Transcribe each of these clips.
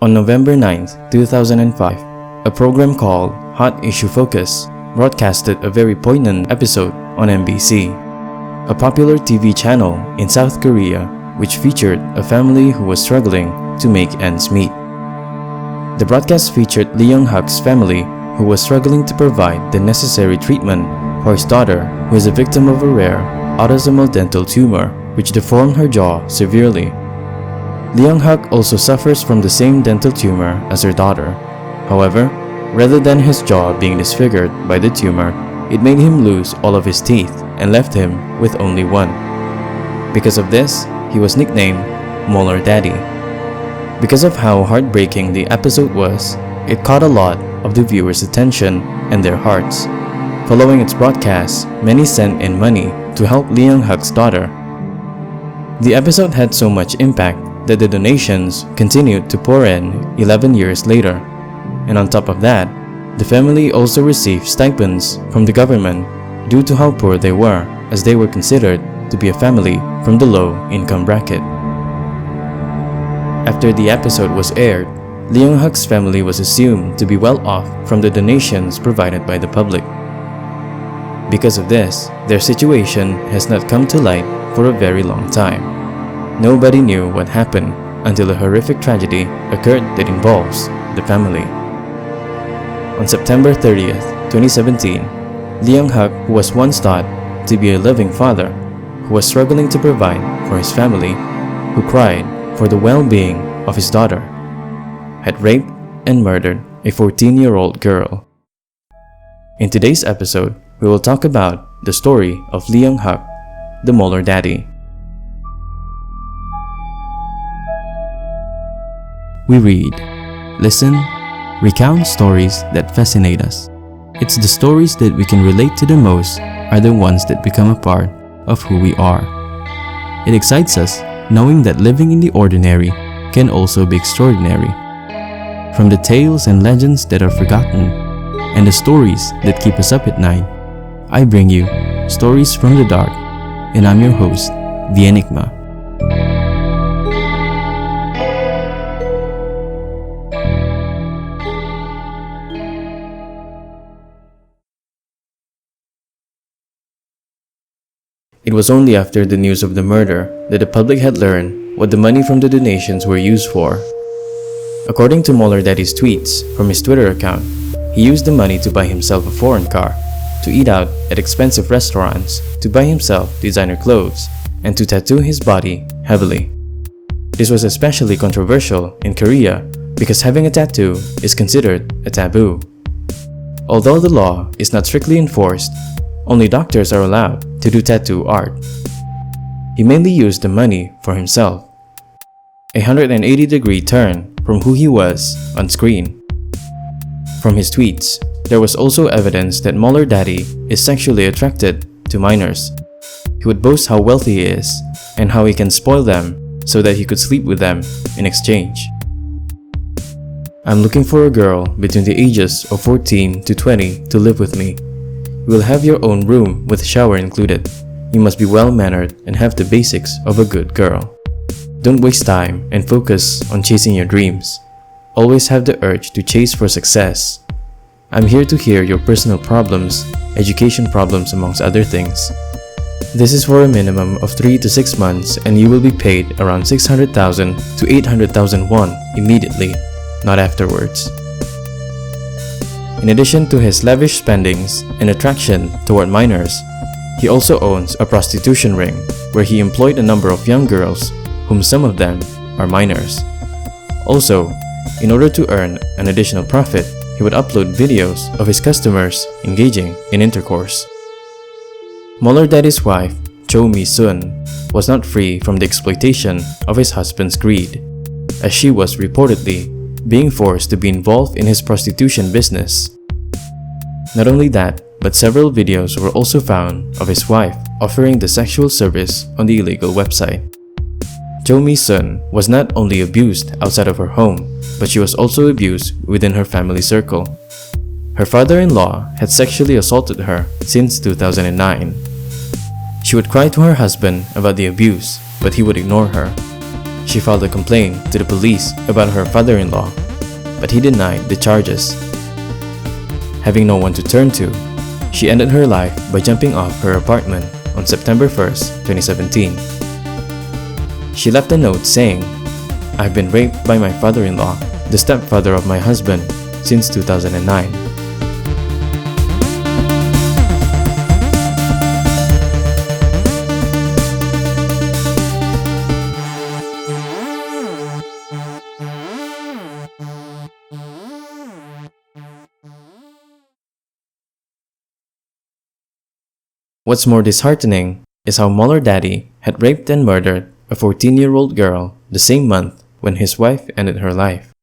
On November 9, 2005, a program called Hot Issue Focus broadcasted a very poignant episode on MBC, a popular TV channel in South Korea which featured a family who was struggling to make ends meet. The broadcast featured Lee Young-hak's family, who was struggling to provide the necessary treatment for his daughter, who is a victim of a rare autosomal dental tumor which deformed her jaw severely. Lee Young-hak also suffers from the same dental tumor as her daughter. However, rather than his jaw being disfigured by the tumor, it made him lose all of his teeth and left him with only one. Because of this, he was nicknamed Molar Daddy. Because of how heartbreaking the episode was, it caught a lot of the viewers' attention and their hearts. Following its broadcast, many sent in money to help Lee Young-hak's daughter. The episode had so much impact that the donations continued to pour in 11 years later. And on top of that, the family also received stipends from the government due to how poor they were, as they were considered to be a family from the low-income bracket. After the episode was aired, Lee Young-hak's family was assumed to be well off from the donations provided by the public. Because of this, their situation has not come to light for a very long time. Nobody knew what happened until a horrific tragedy occurred that involves the family. On September 30th, 2017, Lee Young-hak, who was once thought to be a loving father, who was struggling to provide for his family, who cried for the well-being of his daughter, had raped and murdered a 14-year-old girl. In today's episode, we will talk about the story of Lee Young-hak, the Molar Daddy. We read, listen, recount stories that fascinate us. It's the stories that we can relate to the most are the ones that become a part of who we are. It excites us knowing that living in the ordinary can also be extraordinary. From the tales and legends that are forgotten and the stories that keep us up at night, I bring you Stories from the Dark, and I'm your host, the Eniqma. It was only after the news of the murder that the public had learned what the money from the donations were used for. According to Molar Daddy's tweets from his Twitter account, he used the money to buy himself a foreign car, to eat out at expensive restaurants, to buy himself designer clothes, and to tattoo his body heavily. This was especially controversial in Korea because having a tattoo is considered a taboo. Although the law is not strictly enforced, only doctors are allowed to do tattoo art. He mainly used the money for himself. A 180-degree turn from who he was on screen. From his tweets, there was also evidence that Molar Daddy is sexually attracted to minors. He would boast how wealthy he is and how he can spoil them so that he could sleep with them in exchange. I'm looking for a girl between the ages of 14 to 20 to live with me. You will have your own room with shower included. You must be well-mannered and have the basics of a good girl. Don't waste time and focus on chasing your dreams. Always have the urge to chase for success. I'm here to hear your personal problems, education problems amongst other things. This is for a minimum of 3 to 6 months and you will be paid around 600,000 to 800,000 won immediately, not afterwards. In addition to his lavish spendings and attraction toward minors, he also owns a prostitution ring where he employed a number of young girls, whom some of them are minors. Also, in order to earn an additional profit, he would upload videos of his customers engaging in intercourse. Molar Daddy's wife, Cho Mi-sun, was not free from the exploitation of his husband's greed, as she was reportedly being forced to be involved in his prostitution business. Not only that, but several videos were also found of his wife offering the sexual service on the illegal website. Cho Mi-sun was not only abused outside of her home, but she was also abused within her family circle. Her father-in-law had sexually assaulted her since 2009. She would cry to her husband about the abuse, but he would ignore her. she filed a complaint to the police about her father-in-law, but he denied the charges. Having no one to turn to, she ended her life by jumping off her apartment on September 1st, 2017. She left a note saying, "I've been raped by my father-in-law, the stepfather of my husband, since 2009. What's more disheartening is how Molar Daddy had raped and murdered a 14-year-old girl the same month when his wife ended her life.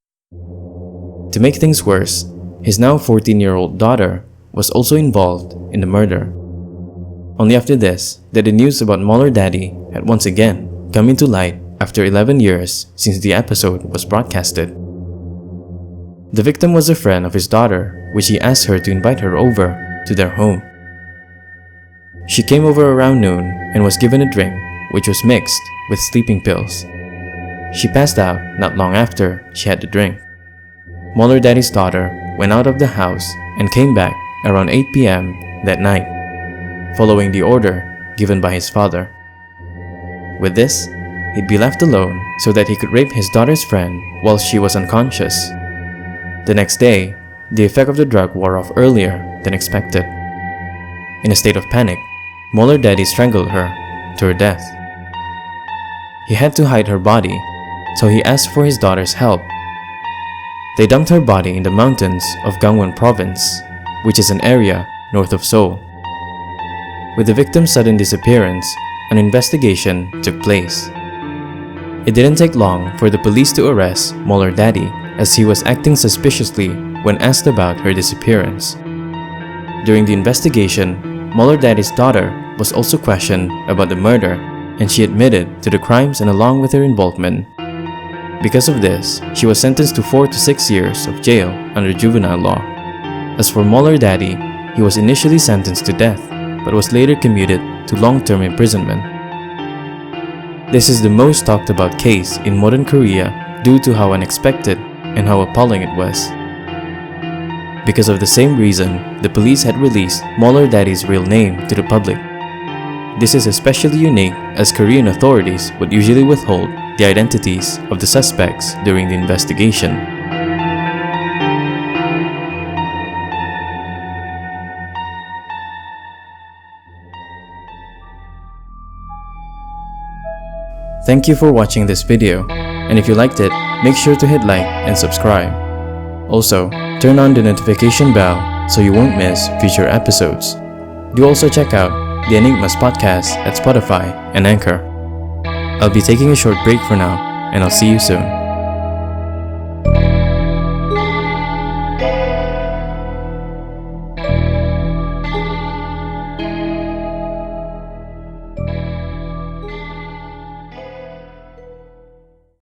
To make things worse, his now 14-year-old daughter was also involved in the murder. Only after this did the news about Molar Daddy had once again come into light after 11 years since the episode was broadcasted. The victim was a friend of his daughter, which he asked her to invite her over to their home. She came over around noon and was given a drink which was mixed with sleeping pills. She passed out not long after she had the drink. Molar Daddy's daughter went out of the house and came back around 8 p.m. that night, following the order given by his father. With this, he'd be left alone so that he could rape his daughter's friend while she was unconscious. The next day, the effect of the drug wore off earlier than expected. In a state of panic, Molar Daddy strangled her to her death. He had to hide her body, so he asked for his daughter's help. They dumped her body in the mountains of Gangwon Province, which is an area north of Seoul. With the victim's sudden disappearance, an investigation took place. It didn't take long for the police to arrest Molar Daddy, as he was acting suspiciously when asked about her disappearance. During the investigation, Molar Daddy's daughter was also questioned about the murder, and she admitted to the crimes and along with her involvement. Because of this, she was sentenced to 4 to 6 years of jail under juvenile law. As for Molar Daddy, he was initially sentenced to death, but was later commuted to long-term imprisonment. This is the most talked about case in modern Korea due to how unexpected and how appalling it was. Because of the same reason, the police had released Molar Daddy's real name to the public. This is especially unique as Korean authorities would usually withhold the identities of the suspects during the investigation. Thank you for watching this video, and if you liked it, make sure to hit like and subscribe. Also, turn on the notification bell so you won't miss future episodes. Do also check out the Eniqma Podcast at Spotify and Anchor. I'll be taking a short break for now, and I'll see you soon.